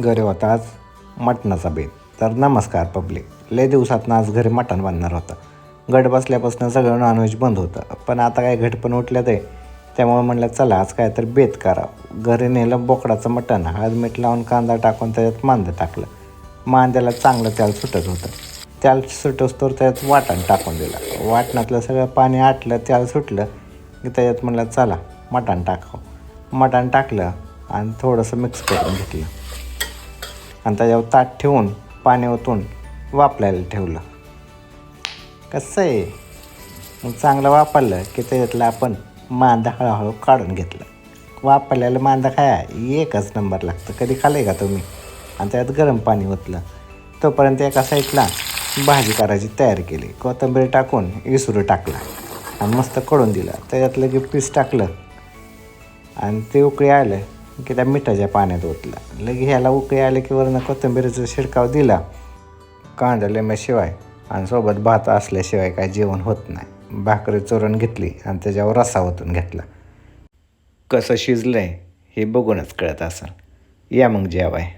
घरी होता आज मटणाचा बेत. तर नमस्कार पब्लिक. लय दिवसातनं आज घरी मटण बनणार होतं. गट बसल्यापासून सगळं नॉनव्हेज बंद होतं, पण आता काय घट पण उठल्यात आहे. त्यामुळे म्हणलं चला आज काय तर बेत करावं. घरी नेलं बोकडाचं मटण, हळद मीठ लावून कांदा टाकून त्याच्यात मांदं टाकलं. मांद्याला चांगलं तेल सुटत होतं. तेल सुटोस्तोवर त्याच्यात वाटण टाकून दिलं. वाटणातलं सगळं पाणी आटलं, तेल सुटलं की त्याच्यात म्हणलं चला मटण टाकावं. मटण टाकलं आणि थोडंसं मिक्स करून घेतलं आणि त्याच्यावर ताट ठेवून पाणी ओतून वाफलायला ठेवलं. कसं आहे मग चांगलं वापरलं की त्याच्यातलं आपण मांदा हळूहळू काढून घेतलं. वापरलेलं मांदा खाय एकच नंबर लागतं. कधी खाल्लं का तुम्ही? आणि त्यात गरम पाणी ओतलं. तोपर्यंत एका साईडला भाजी करायची तयारी केली. कोथिंबीर टाकून विसरू टाकला आणि मस्त कढून दिलं. त्याच्यातलं की पीस टाकलं आणि ते उकळी आलं की त्या मिठाच्या पाण्यात ओतलं. लगे ह्याला उकळी आले की वरनं कोथिंबीरीचा शिडकाव दिला. कांदा लिंबाशिवाय आणि सोबत भात असल्याशिवाय काय जेवण होत नाही. भाकरी चोरून घेतली आणि त्याच्यावर रस्सा ओतून घेतला. कसं शिजलं आहे हे बघूनच कळत असेल. या मग जेवाय.